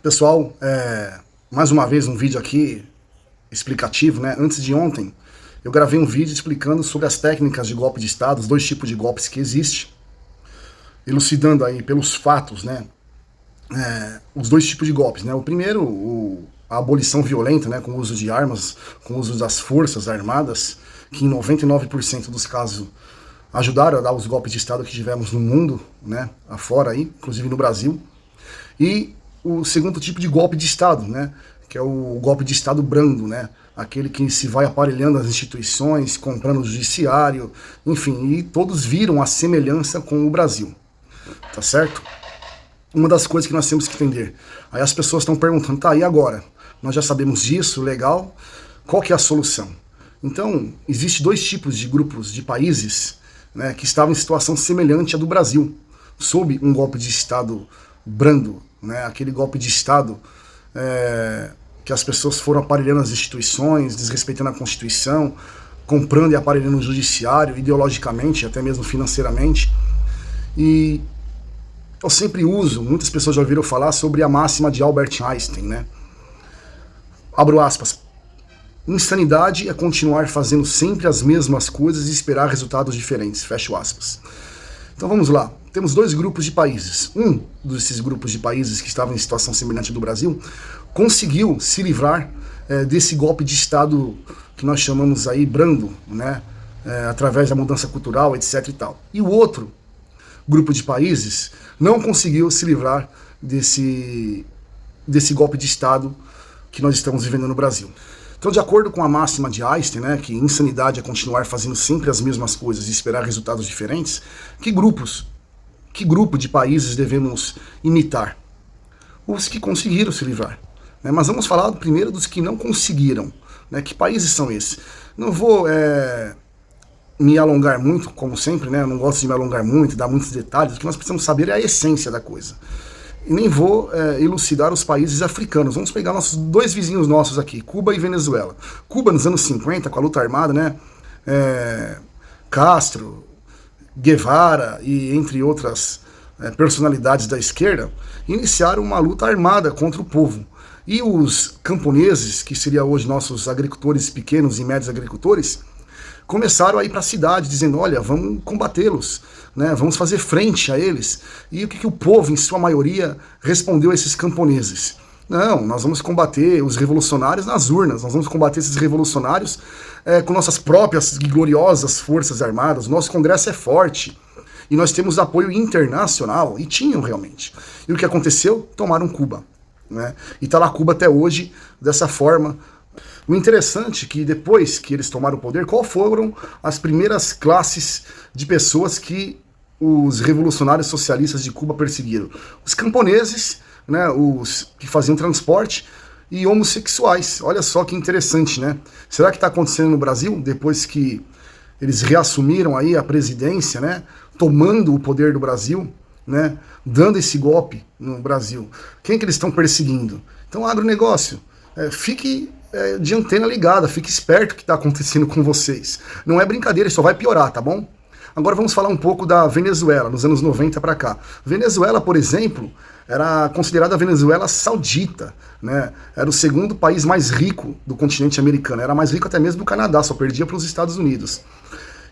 Pessoal, mais uma vez um vídeo aqui explicativo, né? Antes de ontem, eu gravei um vídeo explicando sobre as técnicas de golpe de Estado, os dois tipos de golpes que existem, elucidando aí pelos fatos, né? Os dois tipos de golpes, né? O primeiro, a abolição violenta, né? Com o uso de armas, com o uso das forças armadas, que em 99% dos casos ajudaram a dar os golpes de Estado que tivemos no mundo, né? Afora aí, inclusive no Brasil. E o segundo tipo de golpe de Estado, né, que é o golpe de Estado brando, né, aquele que se vai aparelhando as instituições, comprando o judiciário, enfim, e todos viram a semelhança com o Brasil, tá certo? Uma das coisas que nós temos que entender, aí as pessoas estão perguntando, tá, e agora? Nós já sabemos disso, legal, qual que é a solução? Então, existe dois tipos de grupos de países, né, que estavam em situação semelhante à do Brasil, sob um golpe de Estado brando, né, aquele golpe de Estado que as pessoas foram aparelhando as instituições, desrespeitando a Constituição, comprando e aparelhando o judiciário, ideologicamente, até mesmo financeiramente. E eu sempre uso, muitas pessoas já ouviram falar sobre a máxima de Albert Einstein, né? Abro aspas. Insanidade é continuar fazendo sempre as mesmas coisas e esperar resultados diferentes. Fecho aspas. Então vamos lá, temos dois grupos de países. Um desses grupos de países que estavam em situação semelhante do Brasil conseguiu se livrar desse golpe de Estado que nós chamamos aí brando, né, através da mudança cultural, etc e tal. E o outro grupo de países não conseguiu se livrar desse golpe de Estado que nós estamos vivendo no Brasil. Então, de acordo com a máxima de Einstein, né, que insanidade é continuar fazendo sempre as mesmas coisas e esperar resultados diferentes, que grupo de países devemos imitar? Os que conseguiram se livrar. Né? Mas vamos falar primeiro dos que não conseguiram. Né? Que países são esses? Não vou me alongar muito, como sempre, né? Eu não gosto de me alongar muito, dar muitos detalhes. O que nós precisamos saber é a essência da coisa. E nem vou elucidar os países africanos. Vamos pegar nossos dois vizinhos nossos aqui, Cuba e Venezuela. Cuba nos anos 50, com a luta armada, né? Castro, Guevara e entre outras personalidades da esquerda, iniciaram uma luta armada contra o povo. E os camponeses, que seriam hoje nossos agricultores pequenos e médios agricultores, começaram a ir para a cidade, dizendo, olha, vamos combatê-los, né? Vamos fazer frente a eles. E o que o povo, em sua maioria, respondeu a esses camponeses? Não, nós vamos combater os revolucionários nas urnas, nós vamos combater esses revolucionários com nossas próprias e gloriosas forças armadas, o nosso Congresso é forte, e nós temos apoio internacional, e tinham realmente. E o que aconteceu? Tomaram Cuba. Né? E está lá Cuba até hoje, dessa forma. O interessante é que depois que eles tomaram o poder, qual foram as primeiras classes de pessoas que os revolucionários socialistas de Cuba perseguiram? Os camponeses, né, os que faziam transporte, e homossexuais. Olha só que interessante, né? Será que está acontecendo no Brasil, depois que eles reassumiram aí a presidência, né, tomando o poder do Brasil, né, dando esse golpe no Brasil? Quem que eles estão perseguindo? Então, agronegócio, fique de antena ligada, fique esperto o que está acontecendo com vocês. Não é brincadeira, isso só vai piorar, tá bom? Agora vamos falar um pouco da Venezuela, nos anos 90 para cá. Venezuela, por exemplo, era considerada a Venezuela saudita, né? Era o segundo país mais rico do continente americano, era mais rico até mesmo do Canadá, só perdia para os Estados Unidos.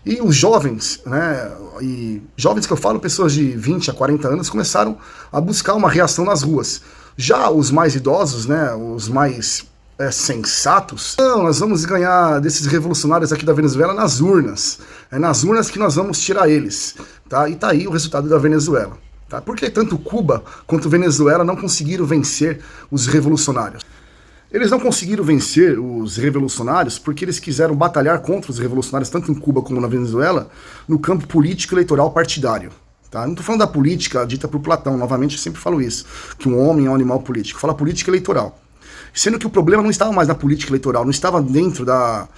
E os jovens, né, e jovens que eu falo, pessoas de 20 a 40 anos, começaram a buscar uma reação nas ruas. Já os mais idosos, né, os mais sensatos, não, nós vamos ganhar desses revolucionários aqui da Venezuela nas urnas. É nas urnas que nós vamos tirar eles. Tá? E tá aí o resultado da Venezuela. Tá? Por que tanto Cuba quanto Venezuela não conseguiram vencer os revolucionários? Eles não conseguiram vencer os revolucionários porque eles quiseram batalhar contra os revolucionários, tanto em Cuba como na Venezuela, no campo político eleitoral partidário. Tá? Não estou falando da política dita por Platão, novamente eu sempre falo isso, que um homem é um animal político. Fala política eleitoral. Sendo que o problema não estava mais na política eleitoral, não estava dentro da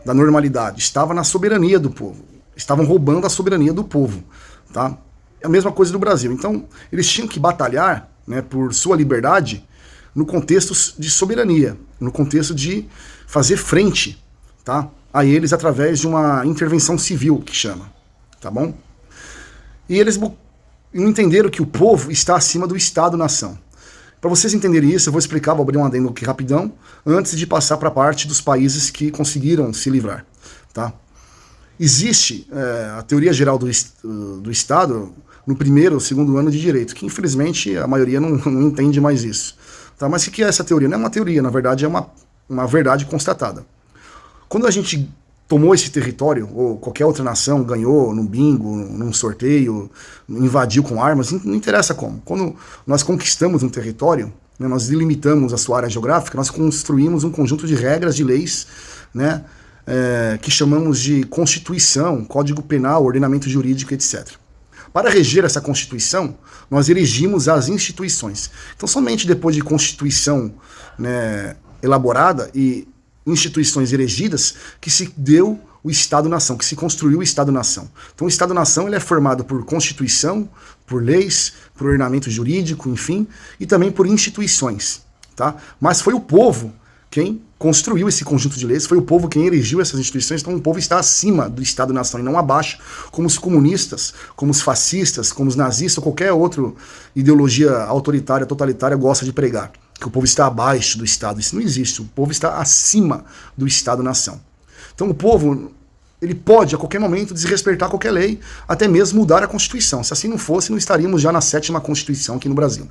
normalidade, estava na soberania do povo. Estavam roubando a soberania do povo. Tá? É a mesma coisa do Brasil. Então, eles tinham que batalhar, né, por sua liberdade no contexto de soberania, no contexto de fazer frente, tá, a eles através de uma intervenção civil, que chama. Tá bom? E eles não entenderam que o povo está acima do Estado-nação. Para vocês entenderem isso, eu vou explicar, vou abrir um adendo aqui rapidão, antes de passar para a parte dos países que conseguiram se livrar. Tá? Existe a teoria geral do Estado no primeiro ou segundo ano de direito, que infelizmente a maioria não entende mais isso. Tá? Mas o que é essa teoria? Não é uma teoria, na verdade é uma verdade constatada. Quando a gente tomou esse território, ou qualquer outra nação ganhou num bingo, num sorteio, invadiu com armas, não interessa como. Quando nós conquistamos um território, né, nós delimitamos a sua área geográfica, nós construímos um conjunto de regras, de leis, né, que chamamos de Constituição, Código Penal, Ordenamento Jurídico, etc. Para reger essa Constituição, nós elegimos as instituições. Então, somente depois de Constituição, né, elaborada e instituições elegidas, que se deu o Estado-nação, que se construiu o Estado-nação. Então o Estado-nação ele é formado por Constituição, por leis, por ordenamento jurídico, enfim, e também por instituições. Tá? Mas foi o povo quem construiu esse conjunto de leis, foi o povo quem erigiu essas instituições, então o povo está acima do Estado-nação e não abaixo, como os comunistas, como os fascistas, como os nazistas, ou qualquer outra ideologia autoritária, totalitária gosta de pregar. Que o povo está abaixo do Estado. Isso não existe. O povo está acima do Estado-nação. Então o povo ele pode, a qualquer momento, desrespeitar qualquer lei, até mesmo mudar a Constituição. Se assim não fosse, não estaríamos já na 7ª Constituição aqui no Brasil.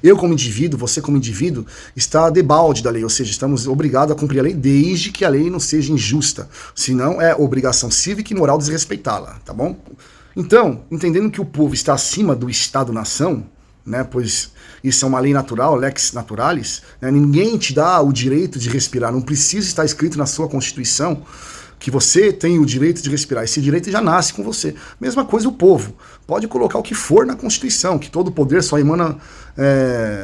Eu, como indivíduo, você, como indivíduo, está debalde da lei, ou seja, estamos obrigados a cumprir a lei desde que a lei não seja injusta. Senão, é obrigação cívica e moral desrespeitá-la, tá bom? Então, entendendo que o povo está acima do Estado-nação, né, pois isso é uma lei natural, lex naturalis, né, ninguém te dá o direito de respirar, não precisa estar escrito na sua Constituição que você tem o direito de respirar, esse direito já nasce com você. Mesma coisa o povo, pode colocar o que for na Constituição, que todo poder só emana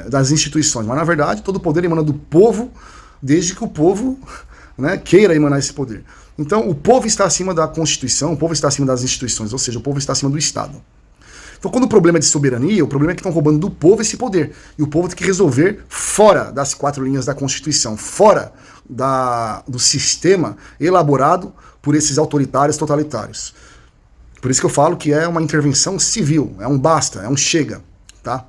das instituições, mas na verdade todo poder emana do povo, desde que o povo, né, queira emanar esse poder. Então o povo está acima da Constituição, o povo está acima das instituições, ou seja, o povo está acima do Estado. Então, quando o problema é de soberania, o problema é que estão roubando do povo esse poder. E o povo tem que resolver fora das 4 linhas da Constituição, fora do sistema elaborado por esses autoritários totalitários. Por isso que eu falo que é uma intervenção civil, é um basta, é um chega, tá?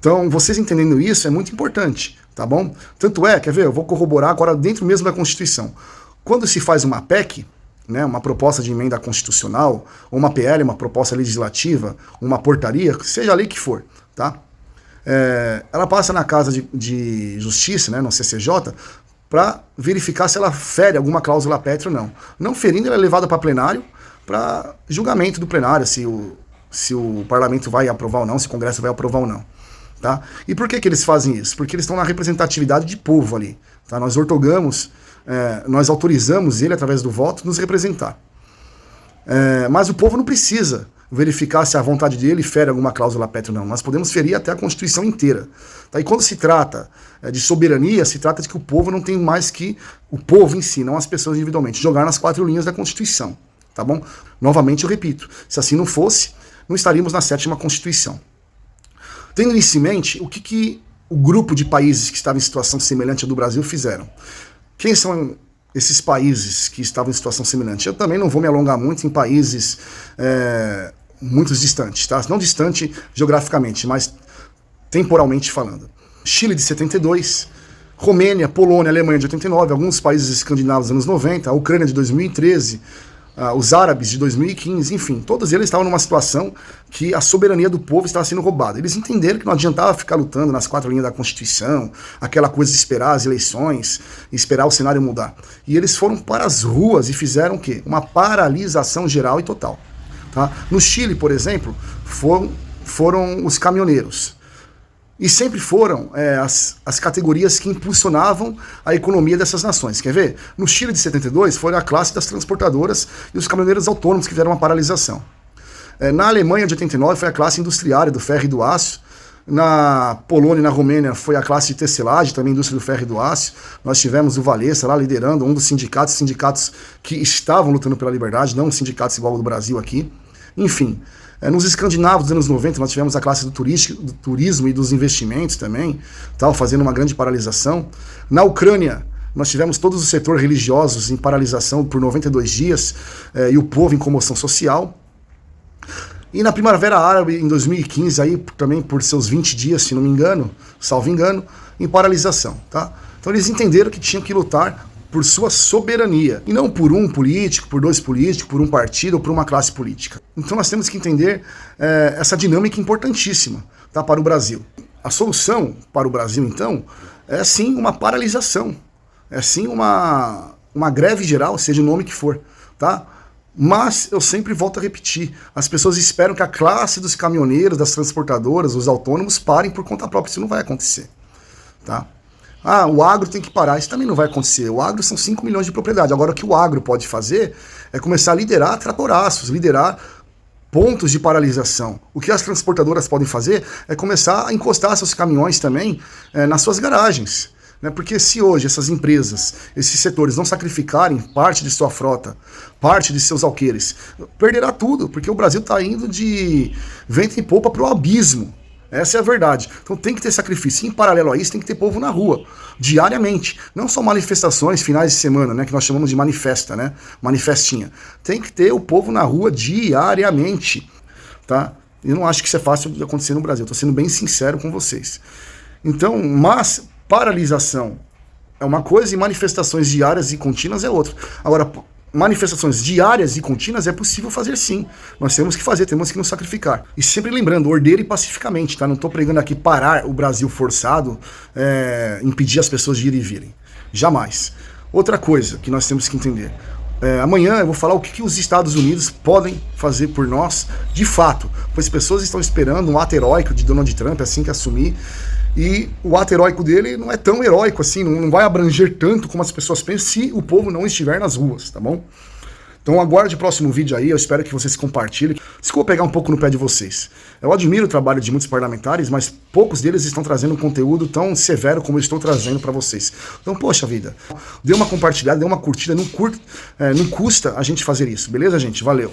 Então, vocês entendendo isso é muito importante, tá bom? Tanto é, quer ver, eu vou corroborar agora dentro mesmo da Constituição. Quando se faz uma PEC, né, uma proposta de emenda constitucional, ou uma PL, uma proposta legislativa, uma portaria, seja a lei que for, tá? Ela passa na Casa de Justiça, né, no CCJ, para verificar se ela fere alguma cláusula pétrea ou não. Não ferindo, ela é levada para plenário, para julgamento do plenário, se o parlamento vai aprovar ou não, se o Congresso vai aprovar ou não. Tá? E por que eles fazem isso? Porque eles estão na representatividade de povo ali. Tá? Nós ortogamos, nós autorizamos ele, através do voto, nos representar. Mas o povo não precisa verificar se a vontade dele fere alguma cláusula pétrea ou não. Nós podemos ferir até a Constituição inteira. Tá? E quando se trata de soberania, se trata de que o povo não tem mais que o povo em si, não as pessoas individualmente, jogar nas 4 linhas da Constituição. Tá bom? Novamente eu repito, se assim não fosse, não estaríamos na 7ª Constituição. Tendo isso em mente, o que o grupo de países que estavam em situação semelhante à do Brasil fizeram? Quem são esses países que estavam em situação semelhante? Eu também não vou me alongar muito em países muito distantes, tá? Não distante geograficamente, mas temporalmente falando. Chile de 72, Romênia, Polônia, Alemanha de 89, alguns países escandinavos dos anos 90, a Ucrânia de 2013, os árabes de 2015, enfim, todos eles estavam numa situação que a soberania do povo estava sendo roubada. Eles entenderam que não adiantava ficar lutando nas 4 linhas da Constituição, aquela coisa de esperar as eleições, esperar o cenário mudar. E eles foram para as ruas e fizeram o quê? Uma paralisação geral e total. Tá? No Chile, por exemplo, foram os caminhoneiros. E sempre foram as categorias que impulsionavam a economia dessas nações. Quer ver? No Chile de 72 foi a classe das transportadoras e os caminhoneiros autônomos que fizeram uma paralisação. Na Alemanha de 89 foi a classe industriária do ferro e do aço. Na Polônia e na Romênia foi a classe de tecelagem, também indústria do ferro e do aço. Nós tivemos o Valesa lá liderando um dos sindicatos que estavam lutando pela liberdade, não sindicatos igual ao do Brasil aqui. Enfim, nos escandinavos dos anos 90 nós tivemos a classe do turismo e dos investimentos também, fazendo uma grande paralisação. Na Ucrânia nós tivemos todos os setores religiosos em paralisação por 92 dias e o povo em comoção social. E na Primavera Árabe, em 2015, aí, também por seus 20 dias, se não me engano, salvo engano, em paralisação. Tá? Então eles entenderam que tinham que lutar por sua soberania, e não por um político, por dois políticos, por um partido ou por uma classe política. Então nós temos que entender essa dinâmica importantíssima, tá, para o Brasil. A solução para o Brasil, então, é sim uma paralisação, é sim uma greve geral, seja o nome que for, tá? Mas eu sempre volto a repetir, as pessoas esperam que a classe dos caminhoneiros, das transportadoras, os autônomos parem por conta própria. Isso não vai acontecer, tá? Ah, o agro tem que parar. Isso também não vai acontecer. O agro são 5 milhões de propriedade. Agora, o que o agro pode fazer é começar a liderar tratoraços, liderar pontos de paralisação. O que as transportadoras podem fazer é começar a encostar seus caminhões também nas suas garagens. Né? Porque se hoje essas empresas, esses setores não sacrificarem parte de sua frota, parte de seus alqueires, perderá tudo, porque o Brasil está indo de vento em popa para o abismo. Essa é a verdade. Então tem que ter sacrifício. Em paralelo a isso, tem que ter povo na rua, diariamente. Não só manifestações, finais de semana, né, que nós chamamos de manifesta, né, manifestinha. Tem que ter o povo na rua diariamente, tá? Eu não acho que isso é fácil de acontecer no Brasil. Estou sendo bem sincero com vocês. Então, mas paralisação é uma coisa e manifestações diárias e contínuas é outra. Agora, manifestações diárias e contínuas é possível fazer sim. Nós temos que fazer, temos que nos sacrificar. E sempre lembrando, ordeira e pacificamente, tá? Não estou pregando aqui parar o Brasil forçado, impedir as pessoas de ir e virem. Jamais. Outra coisa que nós temos que entender. Amanhã eu vou falar o que os Estados Unidos podem fazer por nós, de fato. Pois pessoas estão esperando um ato heróico de Donald Trump assim que assumir. E o ato heróico dele não é tão heróico assim, não vai abranger tanto como as pessoas pensam se o povo não estiver nas ruas, tá bom? Então aguarde o próximo vídeo aí, eu espero que vocês compartilhem. Desculpa pegar um pouco no pé de vocês. Eu admiro o trabalho de muitos parlamentares, mas poucos deles estão trazendo um conteúdo tão severo como eu estou trazendo para vocês. Então, poxa vida, dê uma compartilhada, dê uma curtida, não custa a gente fazer isso, beleza, gente? Valeu!